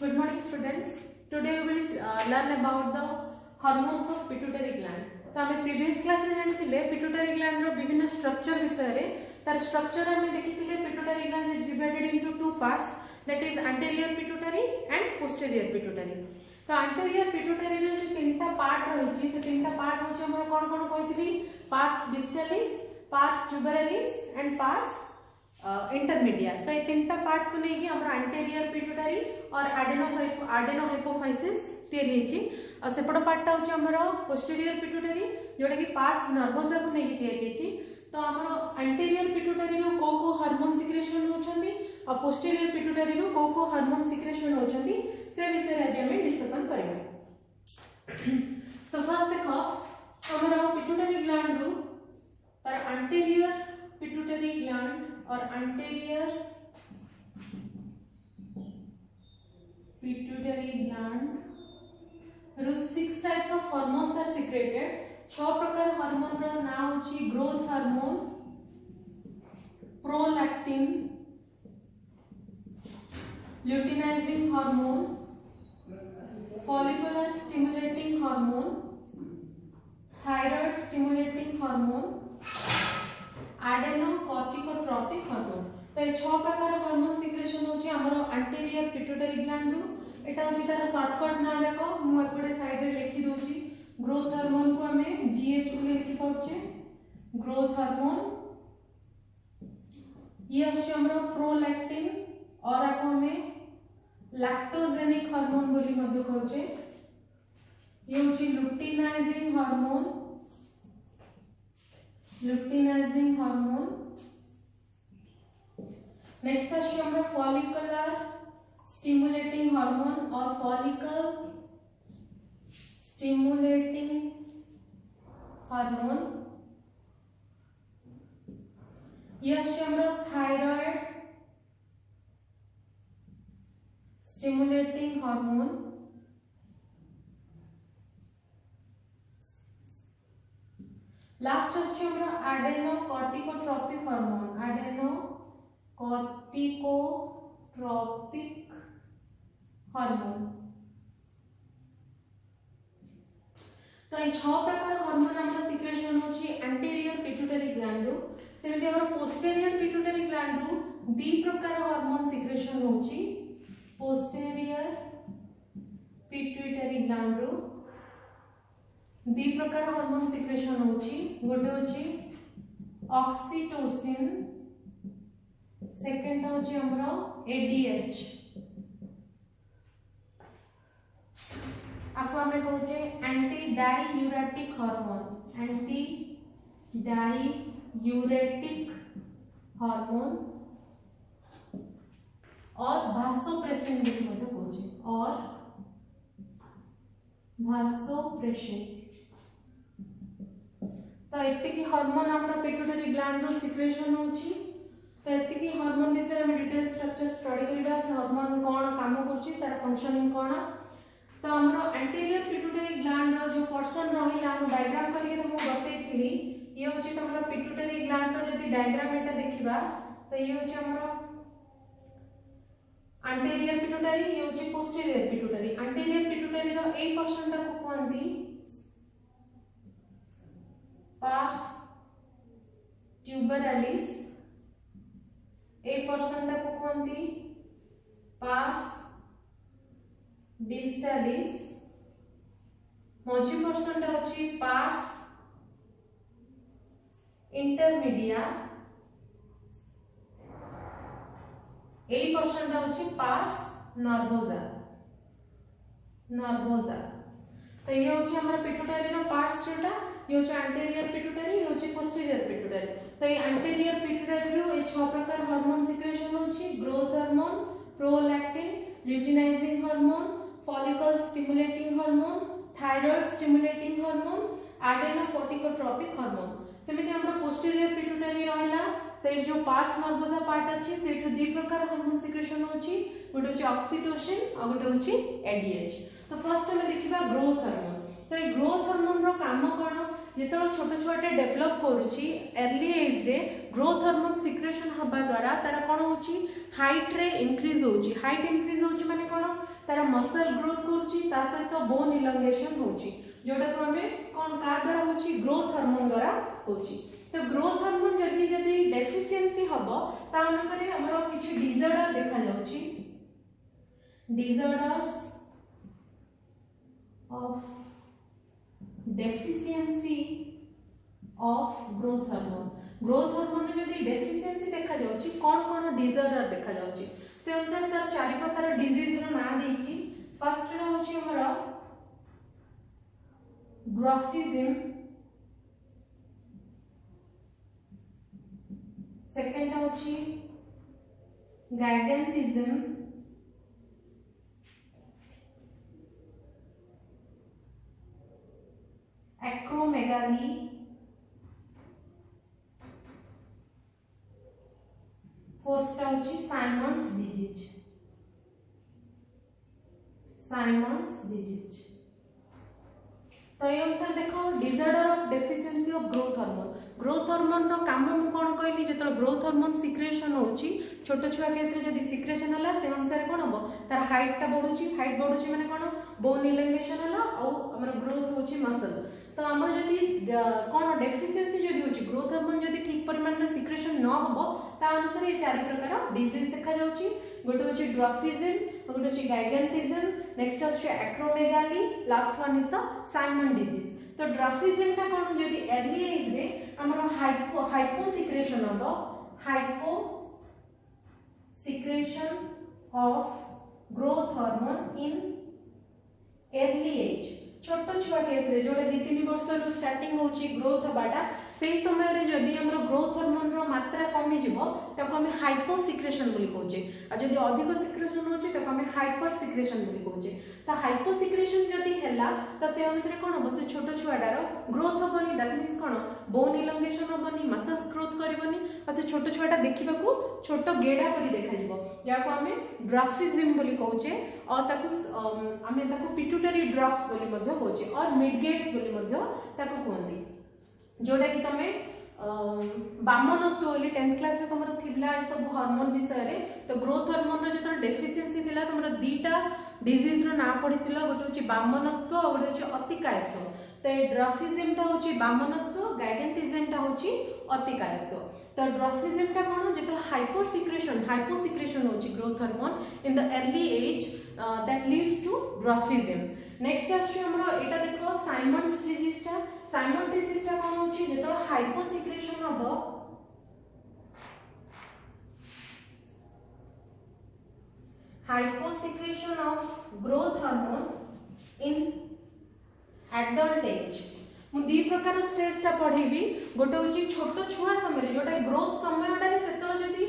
Good morning students. Today we will learn about the hormones of pituitary gland. तो हमें previous class में जानिथिले pituitary gland रो विभिन्न structure विषय रे तार structure हमें देखिथिले pituitary gland is divided into two parts, that is anterior pituitary and posterior pituitary. तो anterior pituitary रे जो तीनटा पार्ट रहिछि से तीनटा पार्ट होछि हमर कोन कहिथिली pars distalis, pars tuberalis and pars intermediate. तो ये तीनटा पार्ट को नहीं कि हमरा एंटीरियर पिट्यूटरी और एडेनोहाइपोफाइसिस तैयारी हेची और सेपट पार्टटा होची हमरा पोस्टीरियर पिट्यूटरी जोटा कि पार्स नर्वोसा को नहीं तैयारी हेची. तो हमरा एंटीरियर पिट्यूटरी रो को हार्मोन सिक्रेशन होचंदी और पोस्टीरियर पिट्यूटरी रो को हार्मोन सिक्रेशन होचंदी से विषय रे आज हम डिस्कशन करेंगे. तो फर्स्ट देखो हमरा पिट्यूटरी ग्लैंड रो तार एंटीरियर पिट्यूटरी ग्लैंड और anterior pituitary gland रो 6 types of hormones are secreted. 6 प्रकार हार्मोन रो नाम होची growth hormone, prolactin, luteinizing hormone, follicular stimulating hormone, thyroid stimulating hormone, adrenocorticotropic hormone. तो ये 6 प्रकार हार्मोन सिक्रेशन होची हमरो एंटीरियर पिट्यूटरी ग्लैंड रो. एटा होची तार शॉर्टकट ना जाको मु एपडे साइड रे लिखि दोची. ग्रोथ हार्मोन को हमें जीएच को लिखि पड़छे ग्रोथ हार्मोन. ये होची हमरो प्रोलैक्टिन और आको हमें लैक्टोजेनिक हार्मोन बोली मध्य कहछे. ये होची luteinising hormone, luteinising hormone. Next है हमरा फॉलिकुलर स्टिमुलेटिंग हार्मोन और फॉलिकल स्टिमुलेटिंग हार्मोन. ये है हमरा थायराइड स्टिमुलेटिंग हार्मोन. लास्ट है हमरा एडेनोकॉर्टिकोट्रोपिक हार्मोन, एडेनोकॉर्टिकोट्रोपिक हार्मोन. तो ये 6 प्रकार हार्मोन हमरा सिक्रेशन होची एंटीरियर पिट्यूटरी ग्लैंड रो. सेमिति हमरा पोस्टीरियर पिट्यूटरी ग्लैंड रो 2 प्रकार हार्मोन सिक्रेशन होची. पोस्टीरियर पिट्यूटरी ग्लैंड रो 2 प्रकार हार्मोन सिक्रेशन होची. गोटे होची ऑक्सीटोसिन, सेकंड होची हमरो एडीएच. आको हमें कहूचे anti diuretic hormone, anti diuretic hormone और भासोप्रेसिन भी मतलब कहूचे और भासोप्रेसिन. तो एतिकी हार्मोन हमरा पिट्यूटरी ग्लैंड रो सिक्रेशन होची. तो एतिकी हार्मोन विषय में डिटेल स्ट्रक्चर स्टडी करबा. से हार्मोन कोन काम करची, तार फंक्शनिंग कोन. तो हमरा एंटीरियर पिट्यूटरी ग्लैंड रो जो पोर्शन रहिला हम डायग्राम करके तुमको बतैथिली. ये होची हमरा पिट्यूटरी ग्लैंड रो जदी डायग्राम एटा देखिबा तो ये होची हमरा एंटीरियर पिट्यूटरी, ये होची पोस्टीरियर पिट्यूटरी. एंटीरियर पिट्यूटरी रो ए पोर्शन ता को कोनदी pars tuberalis, ए पर्सन ता को कोनती pars distalis, मझी पर्सन ता होची pars intermedia, ए पर्सन ता होची pars nervosa, nervosa. तो ये होची हमरा पिट्यूटरी रो पार्ट्स जोटा. ये होची एंटीरियर पिट्यूटरी, ये होची पोस्टीरियर पिट्यूटरी. तो ये एंटीरियर पिट्यूटरी रो ये 6 प्रकार हार्मोन सिक्रेशन होची. Growth hormone, prolactin, luteinizing hormone, follicle stimulating hormone, thyroid stimulating hormone, adrenocorticotropic hormone. सेमिति हमरा पोस्टीरियर पिट्यूटरी रहला से जो पार्ट्स नर्वोसा पार्ट अछि सेठु 2 प्रकार हार्मोन सिक्रेशन होची. गोटे होची ऑक्सीटोसिन और गोटे होची एडीएच. तो फर्स्ट हम देखिबा ग्रोथ हार्मोन. तो ये ग्रोथ हार्मोन रो काम कोन, जिते छोट छुआटे डेभलप करुच्ची अर्ली एज रे ग्रोथ हार्मोन सिक्रेशन हवा द्वारा तार कौन होची हाइट रे इंक्रीज होची। हाइट इंक्रीज होची माने कौन तार मसल ग्रोथ करुच्ची ता सहित बोन इलंगेशन होची जोटा को हमें कौन का द्वारा होची ग्रोथ हार्मोन द्वारा होची। तो ग्रोथ हार्मोन जदि जदि डेफिशिएंसी हबो ता अनुसार हमरो किछि डिसऑर्डर देखा जाउची। Disorders of deficiency of growth hormone जदि deficiency देखा जाउची कोन कोन डिसऑर्डर देखा जाउची से अनुसार तार चारि प्रकार डिजीज रो नाम देइची। फर्स्ट रा होची हमर ड्वार्फिज्म, सेकंड होची गाइगेंटिज्म, एक्रोमेगाली, फोर्थ होची साइमंड्स डिजीज। तो ये अनुसार देखो disorder of deficiency of growth hormone रो काम मु कोन कहली जेतल ग्रोथ हार्मोन सिक्रेशन होची छोट छुआ केस रे जदी सिक्रेशन हला से अनुसार कोन हो तार हाइट ता बढ़ुची माने कोन बोन इलंगेशन हला और हमर ग्रोथ होची मसल। तो हमर जदी कोन डेफिशिएंसी जदी होची ग्रोथ हार्मोन जदी ठीक परिमाण रे सिक्रेशन न होबो ता अनुसार ये चारि प्रकार डिजीज देखा जाउची। गोटे होची ड्वार्फिज्म, गोटे होची गाइगेंटिज्म, नेक्स्ट होची acromegaly, last one is the Simmonds disease. तो ड्वार्फिज्म ता कोन जदी अर्ली एज रे हमर हाइपो सिक्रेशन होबो, hypo secretion of growth hormone in early age. छोट छुआ केस रे जोड़े 2-3 वर्ष रो स्टार्टिंग होची ग्रोथ हबाटा सेही समय रे जदी हमर ग्रोथ हार्मोन रो मात्रा कमी जिवो तको हम हाइपो सिक्रेशन बोली कहूचे आ जदी अधिक सिक्रेशन होचे तको हम हाइपर सिक्रेशन बोली कहूचे। तो हाइपो सिक्रेशन जदी हैला तो से अनुसार कोन हो से छोट छुआडार ग्रोथ होबनी दैट मींस कोन बोन इलंगेशन होबनी मसल्स ग्रोथ करबनी आ से छोट छुआडा देखिबा को छोट गेडा परि देखा जिवो जाको हमें ड्वार्फिज्म बोली कहूचे और ताकू हमें ताकू पिट्यूटरी ड्वार्फ्स बोली मध्य कहूचे और मिडगेट्स बोली मध्य ताकू कहंदी जोटा कि तमे बामनत्व बोली 10th क्लास रे तमरो थिला ए सब हार्मोन विषय रे। तो ग्रोथ हार्मोन रो जतन डेफिशिएंसी थिला तमरो दीटा डिजीज रो ना पडिथिला गोटे होची बामनत्व और गोटे होची अतिकायत्व। तो ड्वार्फिज्म ता होची बामनत्व, गाइगेंटिज्म ता होची अतिकायत्व। तो ड्वार्फिज्म ता कोन जेतो हाइपो सिक्रेशन होची growth hormone in the early age that leads to dwarfism. Next आछी हमरो एटा देखो साइमंड्स डिजीज ता कोन होची जेतो हाइपो सिक्रेशन हबो hyposecretion of growth hormone in adult age। मु दी प्रकार स्टेज ता पढेबी गोटे होची छोट छुआ समय रे जोटा ग्रोथ समय रे सेतल जदी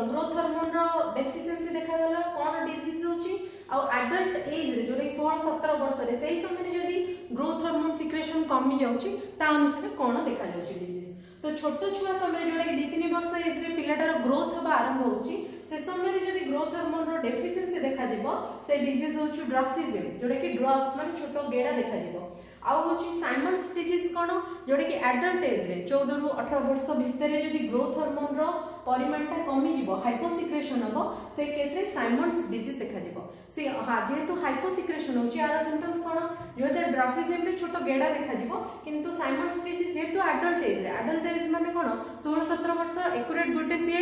ग्रोथ हार्मोन रो डेफिशिएंसी देखा गला कोन डिजीज होची आ एडल्ट एज रे जोटा 16-17 वर्ष रे सेही समय रे जदी ग्रोथ हार्मोन सिक्रेशन कमी जाउची ता अनुसार कोन देखा जाउची डिजीज। तो छोट छुआ समय जोटा 2-3 वर्ष एज रे पिलाटार ग्रोथ हबा आरंभ होची से समय रे जदी ग्रोथ हार्मोन रो डेफिशिएंसी देखा जिवो से डिजीज होची ड्वार्फिज्म जोटा कि ड्वार्फ्स माने छोट गेडा देखा जिवो। आ होची साइमंड्स डिजीज कोन जोटा कि एडल्ट एज रे 14 रु 18 वर्ष भितरे जदी ग्रोथ हार्मोन रो परिमाणटा कमी जिवो हाइपो सिक्रेशन हबो से केस रे साइमंड्स डिजीज देखा जिवो। से हा जेतु हाइपो सिक्रेशन होची आर सिम्पटम्स कोन जोते ड्वार्फिज्म रे छोट गेडा देखा जिवो किंतु साइमंड्स डिजीज जेतु एडल्ट एज माने कोन 16-17 वर्ष एक्यूरेट गोटे से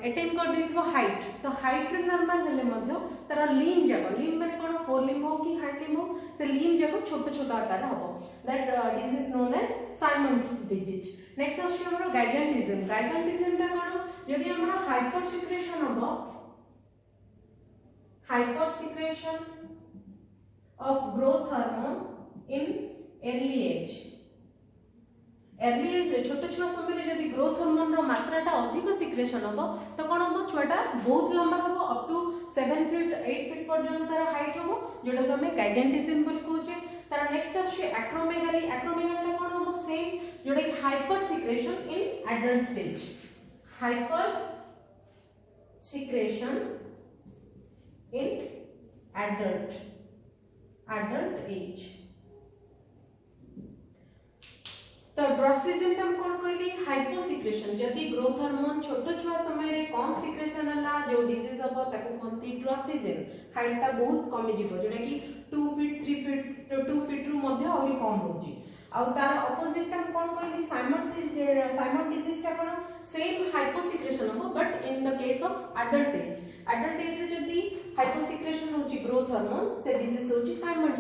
अटेन कर देथिबो हाइट। तो हाइट रे नॉर्मल हेले मध्य तार लिम माने कोन फोर लिम हो कि हाइट लिम हो से लिम जाको छोट छोट आकार हबो that disease known as Simmonds disease. Next आछी हमरो गाइगेंटिज्म ता कोन यदि हमरो हाइपर सिक्रेशन हबो hyper secretion of growth hormone in early age रे छोट छुआ समय रे जदी ग्रोथ हार्मोन रो मात्राटा अधिक सिक्रेशन हबो तो कोन हबो छुआटा बहुत लंबा हबो अप टू 7 फीट 8 फीट पर्यंत तार हाइट हबो जोटा को हमें गाइगेंटिज्म बोली कहूचे। तार नेक्स्ट आछे एक्रोमेगाली ता कोन हबो सेम जोटा कि hyper secretion in adult stage hyper secretion in adult age. तो ड्वार्फिज्म हम कोन कहली हाइपोसिक्रेशन जदी ग्रोथ हार्मोन छोटो छुआ समय रे कम सिक्रेशन हला जो डिजीज हबो ताको कोनती ड्वार्फिज्म हाइट ता बहुत कमी जिवो जोटा कि 2 फीट 3 फीट 2 फीट रु मध्ये और कम होची आ तार ऑपोजिट हम कोन कहली साइमन डिजीज ता कोन सेम हाइपोसिक्रेशन हबो but in the case of adult age रे जदी हाइपोसिक्रेशन होची ग्रोथ हार्मोन से डिजीज होची साइमन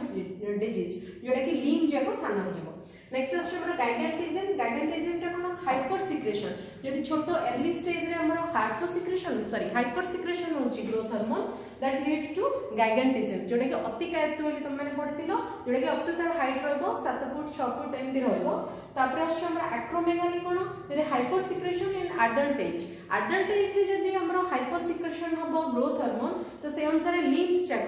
डिजीज जोटा कि लिम्ब जाको साना हो जिवो नेक्स्ट आछे हमर गाइगेंटिज्म ता कोन हाइपर सिक्रेशन यदि छोटो अर्ली स्टेज रे हमर हाइपर सिक्रेशन होची growth hormone that leads to gigantism जोटा कि अति कायत्व बोली तुम माने पढितिलो जोटा कि अप टू तार हाइट रहबो 7 फुट 6 फुट एमती रहबो तापर आछे हमर एक्रोमेगाली कोन यदि hyper secretion in adult age रे जदि हमर हाइपर सिक्रेशन हबो ग्रोथ हार्मोन तो से अनुसार लिम्स जाक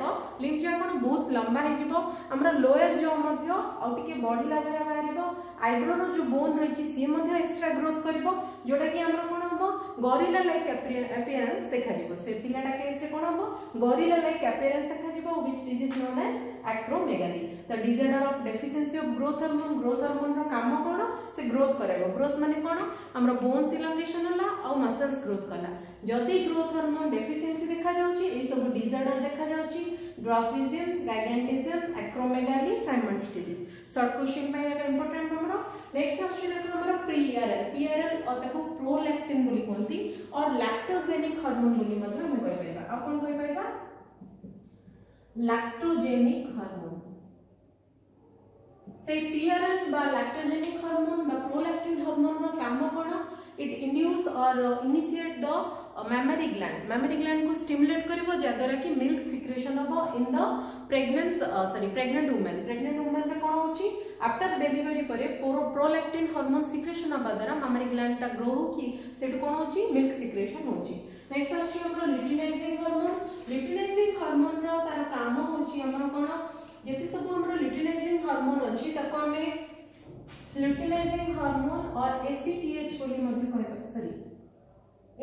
बहुत लंबा हे जिवो हमर लोअर जो मध्ये आ टिके बॉडी लेवल बाहरिबो आईब्रो रो जो बोन रहिछि से मध्ये एक्स्ट्रा ग्रोथ करबो जोटा कि हमर कोन हबो गोरिल्ला लाइक अपीयरेंस देखा जिवो से पिलाटा केस रे कोन हबो गोरिल्ला लाइक अपीयरेंस देखा जिवो which is known as acromegaly the disorder of deficiency of growth hormone रो काम कोन से ग्रोथ करेबो ग्रोथ माने कोन हमर बोन्स इलॉन्गेशन हला और मसल्स ग्रोथ कला जदी ग्रोथ हार्मोन डेफिशिएंसी देखा जाउची ए सब डिसऑर्डर देखा जाउची dwarfism gigantism acromegaly Simmonds disease short question में एटा इंपोर्टेंट हमरो नेक्स्ट आछी देखो हमरो पीआरएल और ताको प्रोलैक्टिन बोली कोनती और लैक्टोजेनिक हार्मोन बोली मतलब हम कहि परबा आ कोन कहि परबा लैक्टोजेनिक हार्मोन ते पीआरएल बा लैक्टोजेनिक हार्मोन बा प्रोलैक्टिन हार्मोन रो काम कोन इट इंड्यूस और इनिशिएट द mammary gland को स्टिमुलेट करिवो जदरा कि मिल्क सिक्रेशन हबो इन द प्रेग्नेंट वुमेन रे कोन होची आफ्टर डिलीवरी परे प्रोलैक्टिन हार्मोन सिक्रेशन हबा द्वारा mammary gland ता ग्रो हो कि सेट कोन होची मिल्क सिक्रेशन होची नेक्स्ट आछी हमरो लिटिनाइजिंग हार्मोन रो तार काम होची हमरो कोन जेति सब हमरो लिटिनाइजिंग हार्मोन अछि ताको हमें लिटिनाइजिंग हार्मोन और एसीटीएच बोली मध्ये कहबा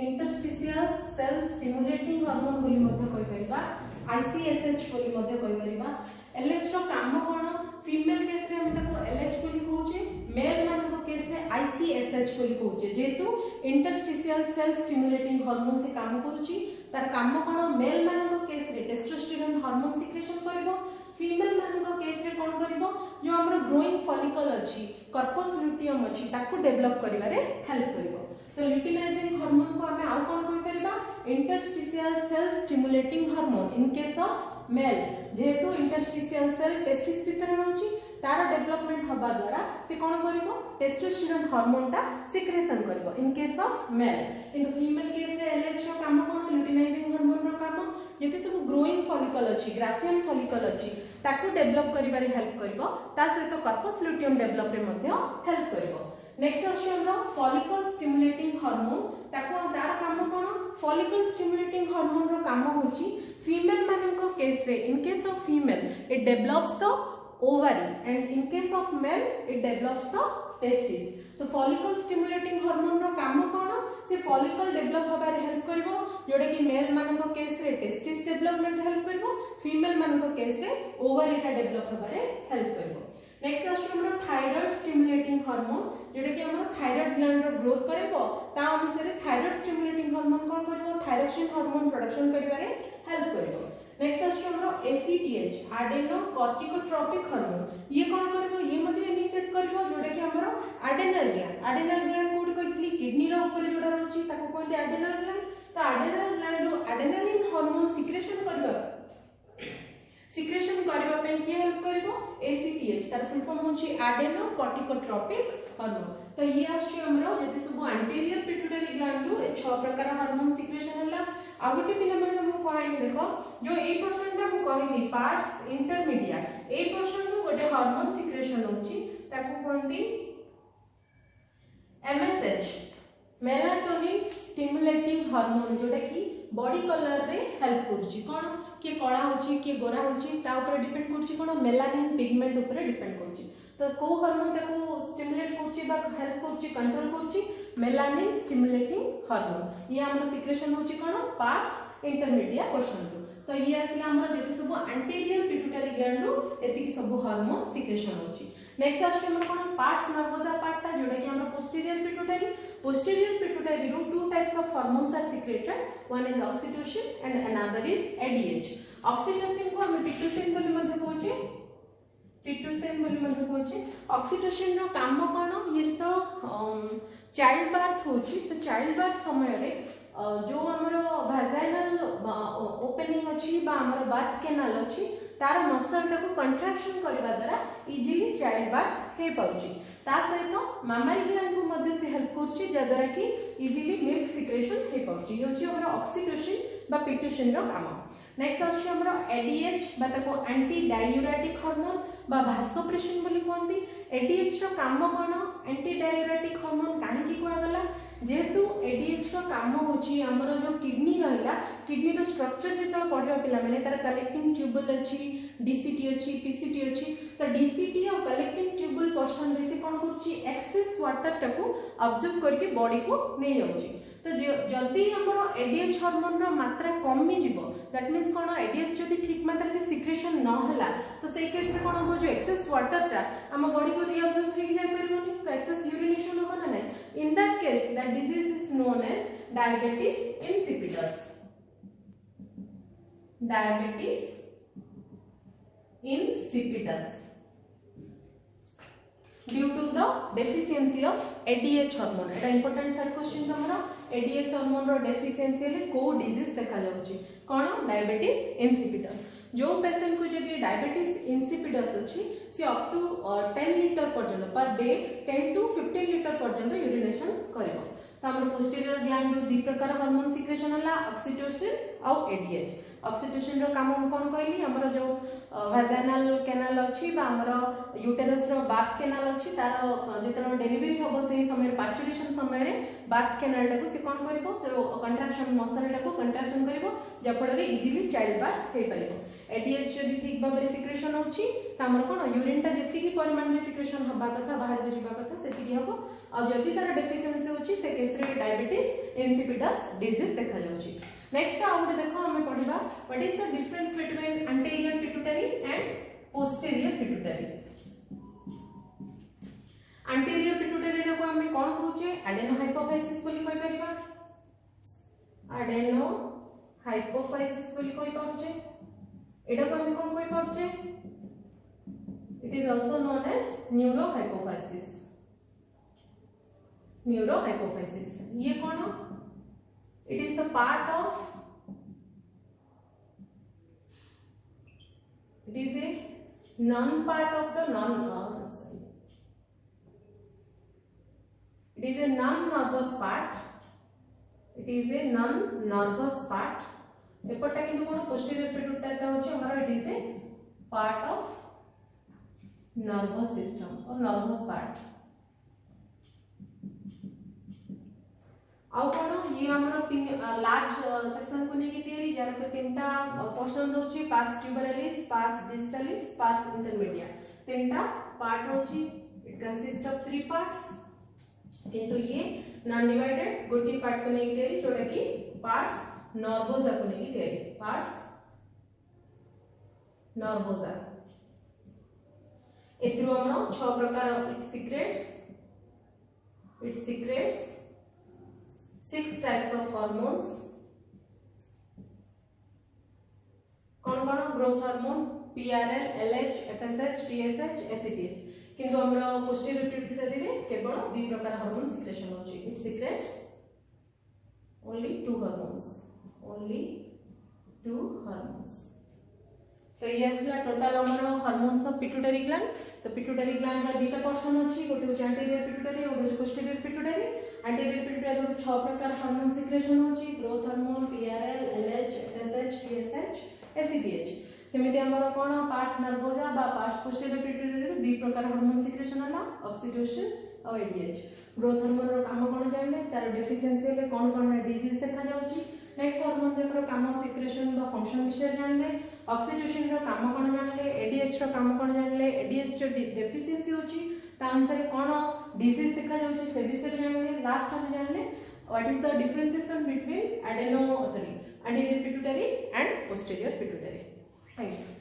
इंटरस्टिशियल सेल स्टिमुलेटिंग हार्मोन बोली मध्ये कहि परिबा आईसीएसएच बोली मध्ये कहि परिबा एलएच रो काम कोन फीमेल केस रे हम ताको एलएच बोली कहूचे मेल मान को केस रे आईसीएसएच बोली कहूचे जेतु इंटरस्टिशियल सेल स्टिमुलेटिंग हार्मोन से काम करूची तार काम कोन मेल मान को केस रे टेस्टोस्टेरोन हार्मोन सिक्रेशन करबो फीमेल मान को केस रे कोन करबो जो हमर ग्रोइंग फॉलिकल अछि कार्पस लुटियम अछि ताको डेवलप करिवारे हेल्प करबो तो लिटिनाइजिंग हार्मोन को हमें आउ कोन कहि परबा interstitial cell stimulating hormone in case of male जेहेतु इंटरस्टिशियल सेल टेस्टिस भीतर रहउची तार डेवलपमेंट हबा द्वारा से कोन करिवो टेस्टोस्टेरोन हार्मोन ता सिक्रेशन करिवो in case of male in female case रे एलएच रो काम कोन लिटिनाइजिंग हार्मोन रो काम जेते सब ग्रोइंग फॉलिकल अछि ग्राफियन फॉलिकल अछि ताकू डेवलप करिबारे हेल्प करिवो ता सहित कार्पस लुटियम डेवलप रे मध्ये हेल्प करिवो नेक्स्ट आछी हमरो फॉलिकल स्टिमुलेटिंग हार्मोन ताको तार काम कोन फॉलिकल स्टिमुलेटिंग हार्मोन रो काम होची फीमेल माननको केस रे इन case of female it develops the ovary and in case of mail it develops the testis तो फॉलिकल स्टिमुलेटिंग हार्मोन रो काम कोन से फॉलिकल डेवलप होबारे हेल्प करबो जोडा कि मेल माननको केस रे टेस्टिस डेवलपमेंट हेल्प करबो फीमेल माननको केस रे ओवरी टा डेवलप होबारे हेल्प करबो नेक्स्ट आछो हमरो थायराइड स्टिमुलेटिंग हार्मोन जेडा कि हमरो थायराइड ग्लैंड रो ग्रोथ करबो ता अनुसार थायराइड स्टिमुलेटिंग हार्मोन कोन करबो थायरोक्सिन हार्मोन प्रोडक्शन करिवारे हेल्प करबो नेक्स्ट आछो हमरो एसीटीएच एडेनो कॉर्टिकोट्रोपिक हार्मोन ये कोन करबो ये मध्ये इनिशिएट करबो जोडा कि हमरो एडेनल ग्लैंड कोड कहतली किडनी रो ऊपर जोडा रहउची ताको कहते एडेनल ग्लैंड तो एडेनल ग्लैंड रो एडेनालिन हार्मोन सिक्रेशन करबा पे के हेल्प करबो एसीटीएच तार फुल फॉर्म होची एडेनो कॉर्टिकोट्रोपिक हार्मोन तो ये आछी हमरो जति सब एंटीरियर पिट्यूटरी ग्लैंड रो 6 प्रकार हार्मोन सिक्रेशन हला आगोटे पिला माने हम कहै देखो जो 8% हम कहली पार्स इंटरमीडिएट 8% रो गोटे हार्मोन सिक्रेशन होची ताको कहंती एमएसएच मेलाटोनिन स्टिमुलेटिंग हार्मोन जोटा कि बॉडी कलर रे हेल्प करछि कोन के कळा होछि के गोरा होछि ता ऊपर डिपेंड करछि कोन मेलानिन पिगमेंट ऊपर डिपेंड करछि तो को हार्मोन ताको स्टिमुलेट करछि बा हेल्प करछि कंट्रोल करछि मेलानिन स्टिमुलेटिंग हार्मोन ये हमर सिक्रेशन होछि कोन पार्स इंटरमीडिएट पोर्शन रो तो ये आसला हमर जेते सब एंटीरियर पिट्यूटरी ग्लैंड रो एतिकी सब हार्मोन सिक्रेशन होछि नेक्स्ट आछे हमर कोन पार्ट्स नर्वोसा पार्टटा जोडा कि हमर पोस्टीरियर पिट्यूटरी रो two types of hormones are secreted one is oxytocin and another is ADH oxytocin को हम पिट्यूसिन बोली मध्ये कहूचे पिट्यूसिन बोली मध्ये कहूचे ऑक्सीटोसिन रो काम कोन ये तो चाइल्ड बर्थ होची तो चाइल्ड बर्थ समय रे जो हमर वाजाइनल ओपनिंग अछि बा हमर बर्थ कैनाल अछि तार मसल को कंट्रैक्शन करबा द्वारा इजीली चाइल्ड बर्थ हे पाउची ता सहित मामारी ग्लैंड को मध्य से हेल्प करची जद्वारा कि इजीली मिल्क सिक्रेशन हे पाउची होची हमर ऑक्सीटोसिन बा पिट्यूसिन रो काम नेक्स्ट अछि हमर एडीएच बा ताको एंटी डायूरेटिक हार्मोन बा भासोप्रेशन बोली कहंती एडीएच रो काम कोन एंटी डायूरेटिक हार्मोन काहे कि कोन गला जेहेतु एडीएच रो काम होची हमर जो किडनी रहला किडनी रो स्ट्रक्चर जेतल पढिबा पिला माने तार कलेक्टिंग ट्यूबुल अछि डीसीटी अछि पीसीटी अछि तो डीसीटी और कलेक्टिंग ट्यूबुल पोर्शन रे से कोन करची एक्सेस वाटर टाको अब्जॉर्ब करके बॉडी को नै जाउची तो जल्दी हमर एडीएच हार्मोन रो मात्रा कमी जीवो दैट मींस कोन एडीएच जदी ठीक मात्रा रे सिक्रेशन न होला तो सेई केस रे कोन हो जो एक्सेस वाटर टा हम बॉडी को रीअब्जॉर्ब हो जाय परिबोनी तो एक्सेस यूरिनेशन हो ना नहीं in that case that disease is known as diabetes insipidus diabetes insipidus due to the deficiency of ADH hormone এটা important sir question हमरा ADH hormone रो deficiency ले को disease देखा जाउची कोन diabetes insipidus जो पेशेंट को जदि डायबिटीज इंसिपिडस अछि से अप टू 10 लीटर पर्यंत पर डे 10 टू 15 लीटर पर्यंत यूरिनेशन करबो तो हमर पोस्टीरियर ग्लैंड रो दी प्रकार हार्मोन सिक्रेशन हला ऑक्सीटोसिन और एडीएच ऑक्सीटोसिन रो काम कोन कहली हमर जो वाजाइनल कैनाल अछि बा हमर यूटेरस रो बार्थ कैनाल अछि तार जेतरो डिलीवरी होबो सेही समय पार्चुरेशन समय रे बार्थ कैनाल टाको से कोन करबो तो कंट्रैक्शन मसल टाको कंट्रैक्शन करबो जफळ रे इजीली चाइल्ड बर्थ हे पाइबो एडीएच जदि ठीक भाबरे सिक्रेशन होछि त हमर कोन यूरिन टा जति की परिमाण रे सिक्रेशन हबा कथा बाहर को जिबा कथा सेति की हबो आ जदि तार डेफिशिएंसी होछि से केस रे डायबिटीज इंसिपिडस डिजीज देखा जाउछि नेक्स्ट आउट देखो हमें पढिबा what is the difference between anterior pituitary and posterior pituitary anterior pituitary रे को हमें कोन कहूचे एडेनोहाइपोफाइसिस बोली कहि परबा एडेनोहाइपोफाइसिस बोली कहि पाउचे एटा को हम कोन कहि पाउचे it is also known as neurohypophysis ये कौन it is the part of it is a non part of the it is a non nervous part एपटा किंतु कोन पोस्टीरियर पिट्यूटरी ता होचे हमरा it is a part of nervous system और nervous part आउ कोन ये हमरा तीन लार्ज सेक्शन को नेकी तयारी जार को तीनटा पोर्शन होची पार्स ट्यूबरालिस पार्स डिस्टालिस पार्स इंटरमीडिया तीनटा पार्ट होची इट कंसिस्ट ऑफ 3 पार्ट्स किंतु ये नॉन डिवाइडेड गोटी पार्ट को नेकी तयारी जोटा कि पार्ट्स नर्वोसा को नेकी तयारी पार्ट्स नर्वोसा एथरो हमरो 6 प्रकार it secrets 6 types of hormones कौन कौन growth hormone PRL LH FSH TSH ACTH किंतु हमरा पोस्टीरियर पिट्यूटरी रे केवल 2 प्रकार हार्मोन सिक्रेशन होची इट सीक्रेट्स only 2 hormones तो ये असला टोटल हमरा हार्मोन्स ऑफ पिट्यूटरी ग्लैंड तो पिट्यूटरी ग्लैंड रा दुटा पोर्शन अछि गोटे होची एंटीरियर पिट्यूटरी और होची पोस्टीरियर पिट्यूटरी एंटीरियर पिट्यूटरी रो 6 प्रकार हार्मोन सिक्रेशन होची growth hormone PRL LH FSH TSH ACTH सेमिति हमर कोन पार्ट्स नर्वोसा बा पार्ट्स पोस्टीरियर पिट्यूटरी रो 2 प्रकार हार्मोन सिक्रेशन हला ऑक्सीटोसिन और एडीएच ग्रोथ हार्मोन रो काम कोन जानले तार डेफिशिएंसी ले कोन डिजीज देखा जाउची नेक्स्ट हार्मोन जेकर काम सिक्रेशन बा फंक्शन विषय जानले ऑक्सीटोसिन रो काम कोन जानले एडीएच रो काम कोन जानले एडीएच रो डेफिशिएंसी होची ता अनुसार कोन डिजीज देखा जाउची से विषय जानले लास्ट हम जानले what is the differentiation between anterior pituitary and posterior pituitary. Thank you.